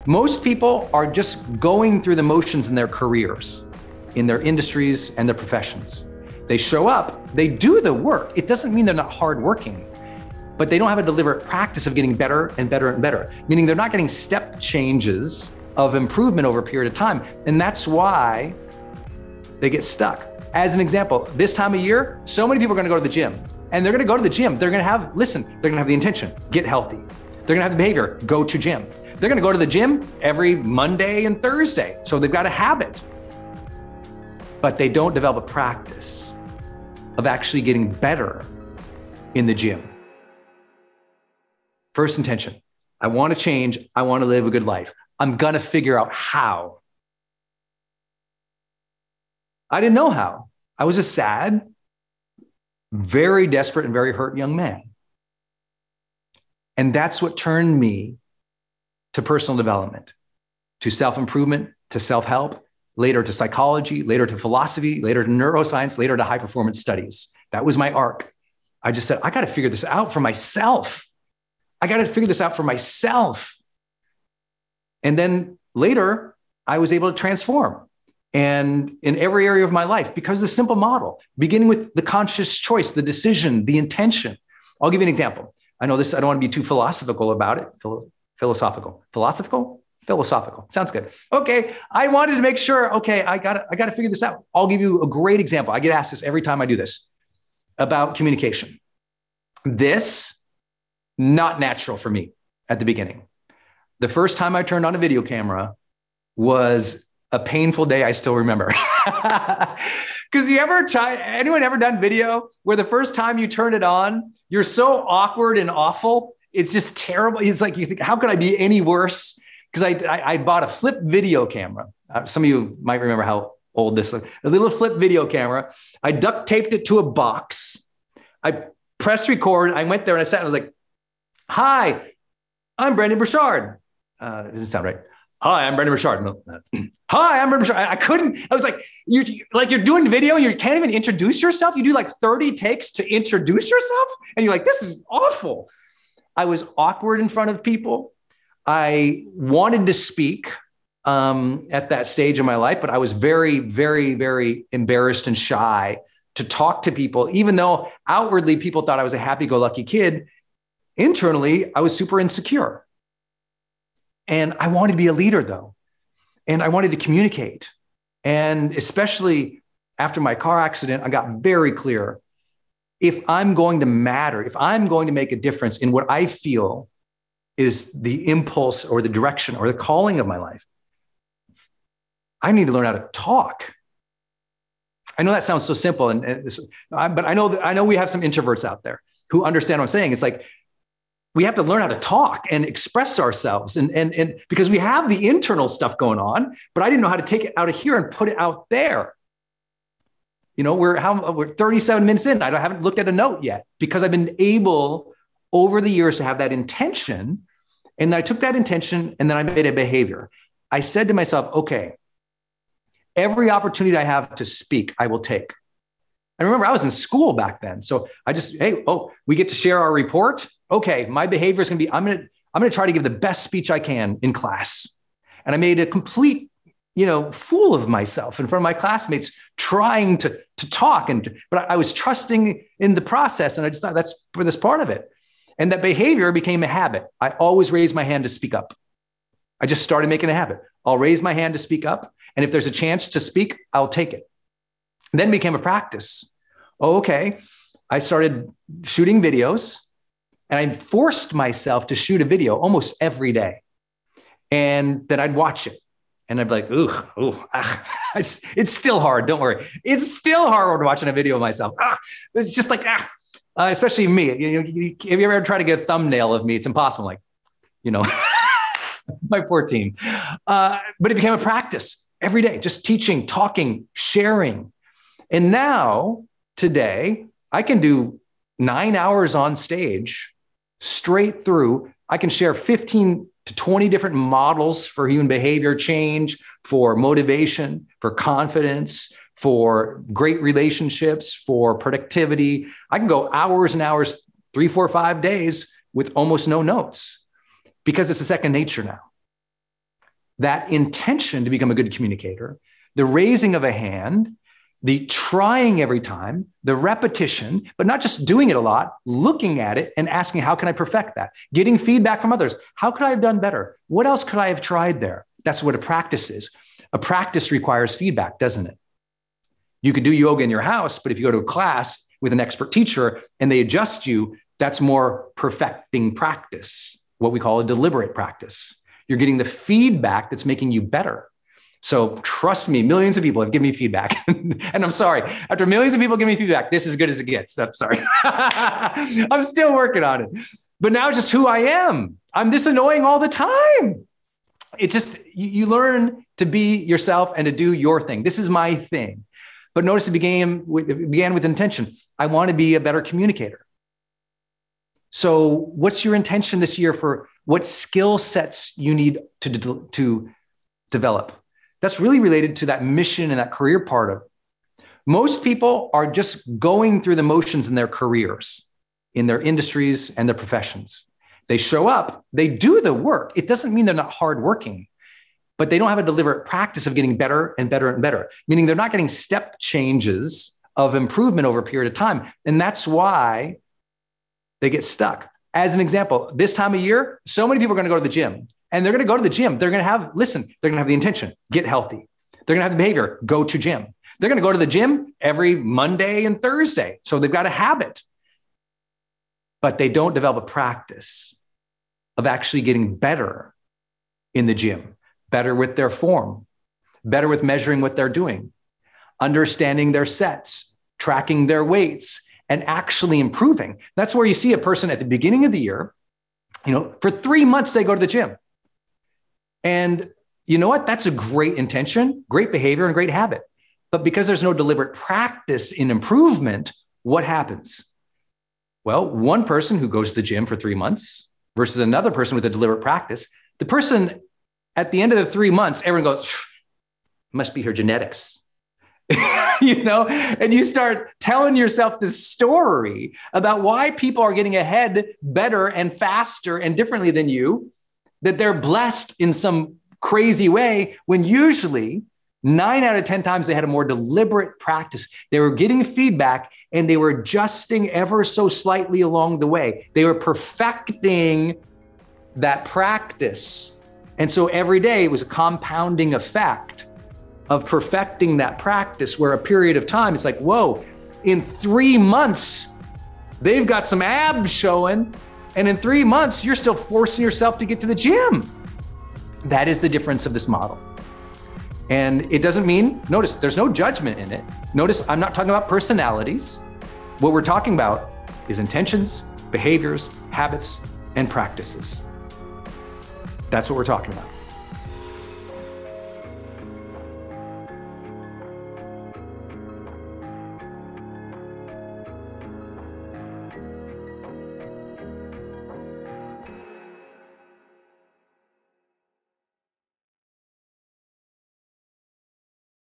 Most people are just going through the motions in their careers, in their industries and their professions. They show up, they do the work. It doesn't mean they're not hardworking, but they don't have a deliberate practice of getting better and better and better, meaning they're not getting step changes of improvement over a period of time. And that's why they get stuck. As an example, this time of year, so many people are gonna go to the gym, and they're gonna go to the gym. They're gonna have, listen, they're gonna have the intention, get healthy. They're gonna have the behavior, go to gym. They're gonna go to the gym every Monday and Thursday. So they've got a habit, but they don't develop a practice of actually getting better in the gym. First intention, I wanna change, I wanna live a good life. I'm gonna figure out how. I didn't know how. I was a sad, very desperate and very hurt young man. And that's what turned me to personal development, to self-improvement, to self-help, later to psychology, later to philosophy, later to neuroscience, later to high-performance studies. That was my arc. I just said, I got to figure this out for myself. I got to figure this out for myself. And then later, I was able to transform. And in every area of my life, because of the simple model, beginning with the conscious choice, the decision, the intention. I'll give you an example. I know this, I don't want to be too philosophical about it. Philosophical. Sounds good. Okay. I wanted to make sure, okay, I got to figure this out. I'll give you a great example. I get asked this every time I do this about communication. This, not natural for me at the beginning. The first time I turned on a video camera was a painful day I still remember. Because anyone ever done video where the first time you turn it on, you're so awkward and awful. It's just terrible. It's like, you think, how could I be any worse? Because I bought a flip video camera. Some of you might remember how old this is. A little flip video camera. I duct taped it to a box. I pressed record. I went there and I sat and I was like, hi, I'm Brendon Burchard. It doesn't sound right. Hi, I'm Brendon Burchard. No, hi, I'm Brendon Burchard. I was like, you're doing video and you can't even introduce yourself. You do like 30 takes to introduce yourself. And you're like, this is awful. I was awkward in front of people. I wanted to speak at that stage of my life, but I was very, very, very embarrassed and shy to talk to people, even though outwardly people thought I was a happy-go-lucky kid. Internally, I was super insecure. And I wanted to be a leader though. And I wanted to communicate. And especially after my car accident, I got very clear. If I'm going to matter, if I'm going to make a difference in what I feel is the impulse or the direction or the calling of my life, I need to learn how to talk. I know that sounds so simple, but I know we have some introverts out there who understand what I'm saying. It's like, we have to learn how to talk and express ourselves and because we have the internal stuff going on, but I didn't know how to take it out of here and put it out there. You know, we're 37 minutes in. I haven't looked at a note yet because I've been able over the years to have that intention. And then I took that intention and then I made a behavior. I said to myself, okay, every opportunity I have to speak, I will take. I remember I was in school back then. So I just, we get to share our report. Okay, my behavior is going to be, I'm going to try to give the best speech I can in class. And I made a complete, fool of myself in front of my classmates trying to talk. But I was trusting in the process. And I just thought that's for this part of it. And that behavior became a habit. I always raise my hand to speak up. I just started making a habit. I'll raise my hand to speak up. And if there's a chance to speak, I'll take it. Then it became a practice. Okay. I started shooting videos and I forced myself to shoot a video almost every day. And then I'd watch it and I'd be like, it's still hard. Don't worry. It's still hard watching a video of myself. It's just like, especially me. Have you ever tried to get a thumbnail of me? It's impossible. My poor team. But it became a practice every day, just teaching, talking, sharing. And now, today, I can do 9 hours on stage straight through. I can share 15 to 20 different models for human behavior change, for motivation, for confidence, for great relationships, for productivity. I can go hours and hours, 3, 4, 5 days with almost no notes because it's a second nature now. that intention to become a good communicator, the raising of a hand, the trying every time, the repetition, but not just doing it a lot, looking at it and asking, how can I perfect that? Getting feedback from others. How could I have done better? What else could I have tried there? That's what a practice is. A practice requires feedback, doesn't it? You could do yoga in your house, but if you go to a class with an expert teacher and they adjust you, that's more perfecting practice, what we call a deliberate practice. You're getting the feedback that's making you better. So trust me, millions of people have given me feedback. And I'm sorry, after millions of people give me feedback, this is as good as it gets. I'm sorry. I'm still working on it. But now it's just who I am. I'm this annoying all the time. It's just, you learn to be yourself and to do your thing. This is my thing. But notice it began with intention. I want to be a better communicator. So what's your intention this year for what skill sets you need to develop? That's really related to that mission and that career part of it. Most people are just going through the motions in their careers, in their industries and their professions. They show up, they do the work. It doesn't mean they're not hardworking, but they don't have a deliberate practice of getting better and better and better, meaning they're not getting step changes of improvement over a period of time. And that's why they get stuck. As an example, this time of year, so many people are going to go to the gym. And they're going to go to the gym. They're going to have, they're going to have the intention, get healthy. They're going to have the behavior, go to gym. They're going to go to the gym every Monday and Thursday. So they've got a habit. But they don't develop a practice of actually getting better in the gym, better with their form, better with measuring what they're doing, understanding their sets, tracking their weights, and actually improving. That's where you see a person at the beginning of the year, for 3 months, they go to the gym. And you know what? That's a great intention, great behavior, and great habit. But because there's no deliberate practice in improvement, what happens? Well, one person who goes to the gym for 3 months versus another person with a deliberate practice, the person at the end of the 3 months, everyone goes, must be her genetics. And you start telling yourself this story about why people are getting ahead better and faster and differently than you, that they're blessed in some crazy way, when usually 9 out of 10 times they had a more deliberate practice. They were getting feedback and they were adjusting ever so slightly along the way. They were perfecting that practice. And so every day it was a compounding effect of perfecting that practice, where a period of time, it's like, whoa, in 3 months, they've got some abs showing. And in 3 months, you're still forcing yourself to get to the gym. That is the difference of this model. And it doesn't mean, notice, there's no judgment in it. Notice, I'm not talking about personalities. What we're talking about is intentions, behaviors, habits, and practices. That's what we're talking about.